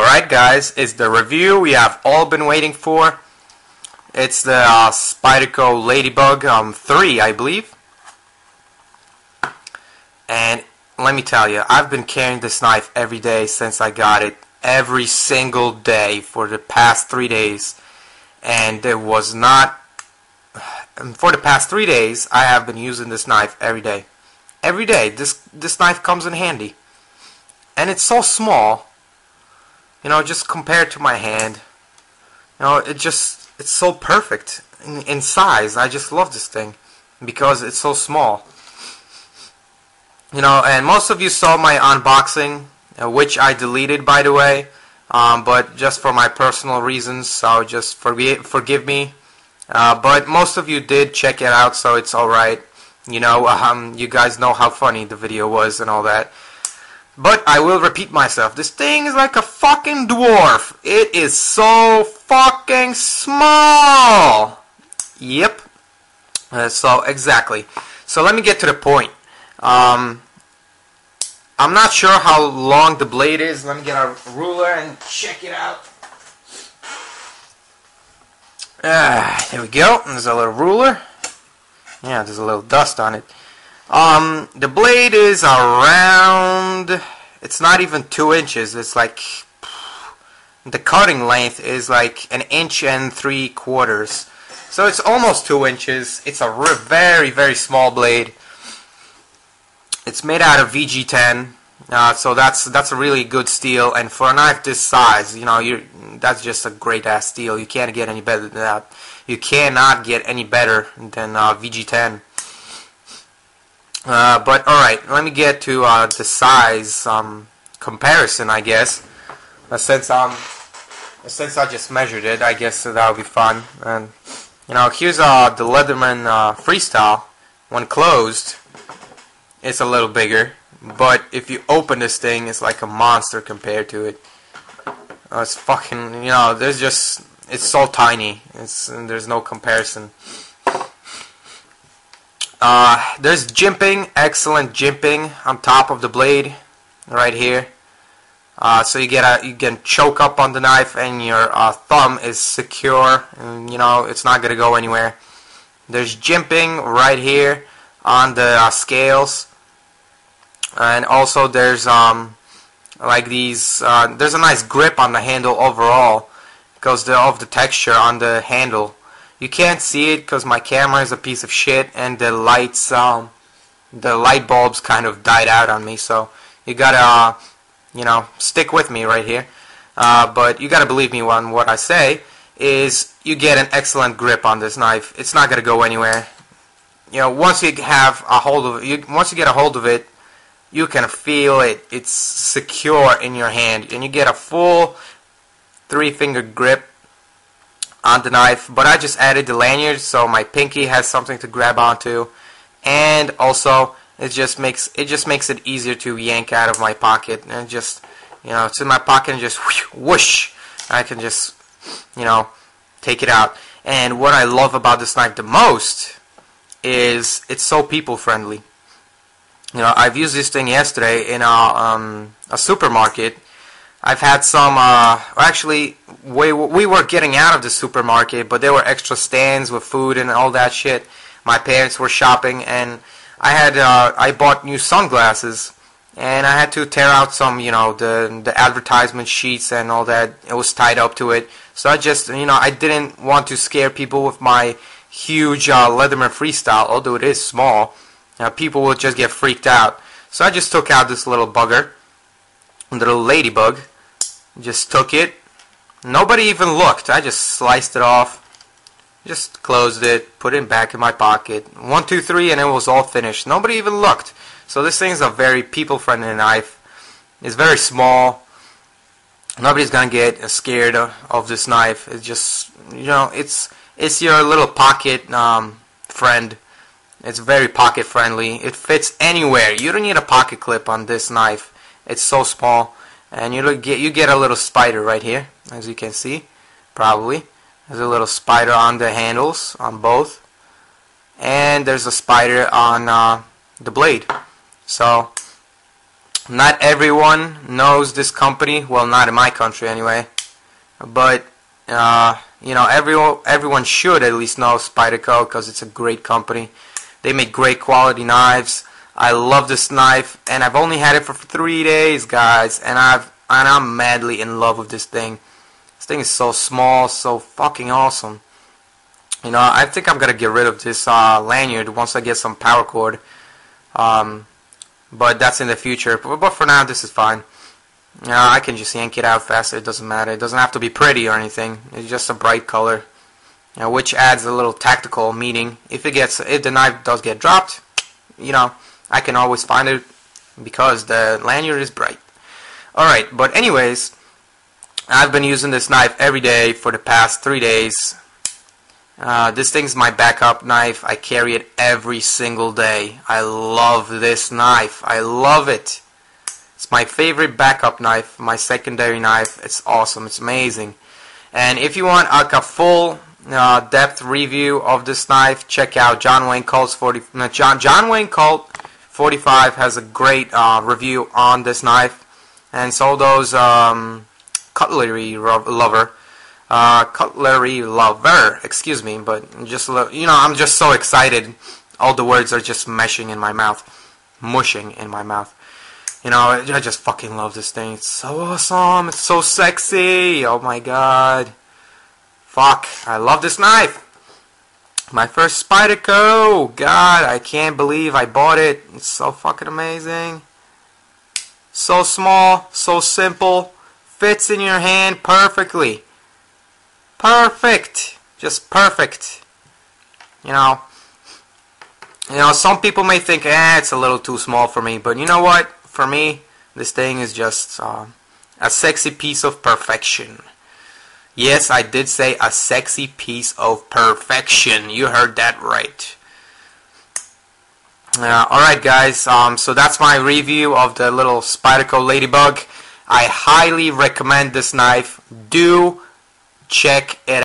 Alright guys, it's the review we have all been waiting for. It's the Spyderco Ladybug 3, I believe. And let me tell you, I've been carrying this knife every day since I got it. Every single day for the past 3 days. And there was not... For the past 3 days, I have been using this knife every day. Every day, this knife comes in handy. And it's so small. You know, just compared to my hand, you know, it's so perfect in size. I just love this thing because it's so small. You know, and most of you saw my unboxing, which I deleted, by the way, but just for my personal reasons, so just forgive me. But most of you did check it out, so it's alright. You know, you guys know how funny the video was and all that. But I will repeat myself. This thing is like a fucking dwarf. It is so fucking small. Yep. So exactly. So let me get to the point. I'm not sure how long the blade is. Let me get a ruler and check it out. There we go. There's a little ruler. Yeah, there's a little dust on it. The blade is around, it's not even 2 inches, it's like, the cutting length is like 1 3/4 inches. So it's almost 2 inches. It's a very, very small blade. It's made out of VG10, so that's a really good steel, and for a knife this size, you know, that's just a great ass steel. You can't get any better than that. You cannot get any better than VG10. But alright, let me get to the size comparison, I guess. Since I just measured it, I guess that'll be fun. And you know, here's the Leatherman Freestyle. When closed, it's a little bigger, but if you open this thing, it's like a monster compared to it. It's fucking, you know, it's so tiny. There's no comparison. There's jimping, excellent jimping on top of the blade, right here. So you can choke up on the knife, and your thumb is secure, and you know it's not gonna go anywhere. There's jimping right here on the scales, and also there's like these. There's a nice grip on the handle overall because of the texture on the handle. You can't see it because my camera is a piece of shit, and the lights, the light bulbs kind of died out on me. So you gotta, you know, stick with me right here. But you gotta believe me on what I say. Is you get an excellent grip on this knife. It's not gonna go anywhere. You know, once you have a hold of it, once you get a hold of it, you can feel it. It's secure in your hand, and you get a full 3-finger grip on the knife. But I just added the lanyard so my pinky has something to grab onto, and also it just makes it easier to yank out of my pocket, and just, you know, it's in my pocket and just whoosh, I can just, you know, take it out. And what I love about this knife the most is it's so people friendly. You know, I've used this thing yesterday in a supermarket. I've had some, actually, we were getting out of the supermarket, but there were extra stands with food and all that shit. My parents were shopping, and I bought new sunglasses, and I had to tear out some, you know, the advertisement sheets and all that. It was tied up to it. So I just, you know, I didn't want to scare people with my huge Leatherman Freestyle, although it is small. People will just get freaked out. So I just took out this little bugger. Little ladybug, just took it. Nobody even looked. I just sliced it off, just closed it, put it back in my pocket. 1, 2, 3, and it was all finished. Nobody even looked. So this thing is a very people-friendly knife. It's very small. Nobody's gonna get scared of this knife. It's just, you know, it's your little pocket friend. It's very pocket friendly. It fits anywhere. You don't need a pocket clip on this knife. It's so small, and you get a little spider right here, as you can see, probably. There's a little spider on the handles, on both, and there's a spider on the blade. So Not everyone knows this company. Well, not in my country anyway. But you know, everyone should at least know Spyderco because it's a great company. They make great quality knives. I love this knife, and I've only had it for 3 days, guys, and I'm madly in love with this thing. This thing is so small, so fucking awesome. You know, I think I'm gonna get rid of this lanyard once I get some power cord. But that's in the future. But for now, this is fine. I can just yank it out faster. It doesn't matter. It doesn't have to be pretty or anything. It's just a bright color, you know, which adds a little tactical meaning. If the knife does get dropped, you know, I can always find it because the lanyard is bright. Alright, but anyways, I've been using this knife every day for the past 3 days. This thing's my backup knife. I carry it every single day. I love this knife. I love it. It's my favorite backup knife, my secondary knife. It's awesome. It's amazing. And if you want a full depth review of this knife, check out John Wayne Colt's 45 has a great review on this knife, and so does cutlery lover, excuse me. But just you know, I'm just so excited. All the words are just mushing in my mouth. You know, I just fucking love this thing. It's so awesome. It's so sexy. Oh my god. Fuck. I love this knife. My first Spyderco. God, I can't believe I bought it. It's so fucking amazing. So small, so simple. Fits in your hand perfectly. Perfect. Just perfect. You know, some people may think, it's a little too small for me. But you know what? For me, this thing is just a sexy piece of perfection. Yes, I did say a sexy piece of perfection. You heard that right. Alright guys, so that's my review of the little Spyderco Ladybug. I highly recommend this knife. Do check it out.